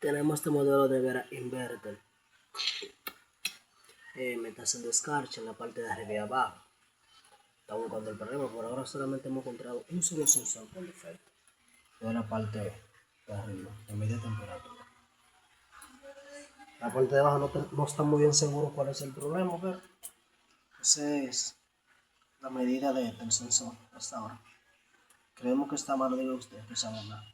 Tenemos este modelo de Vera Inverter. Me está haciendo escarcha en la parte de arriba y abajo. Está buscando el problema. Por ahora solamente hemos encontrado un solo sensor por defecto. De la parte de arriba, de media temperatura. La parte de abajo no está muy bien seguro cuál es el problema, pero esa es la medida del sensor hasta ahora. Creemos que está mal, diga usted, que sabe nada.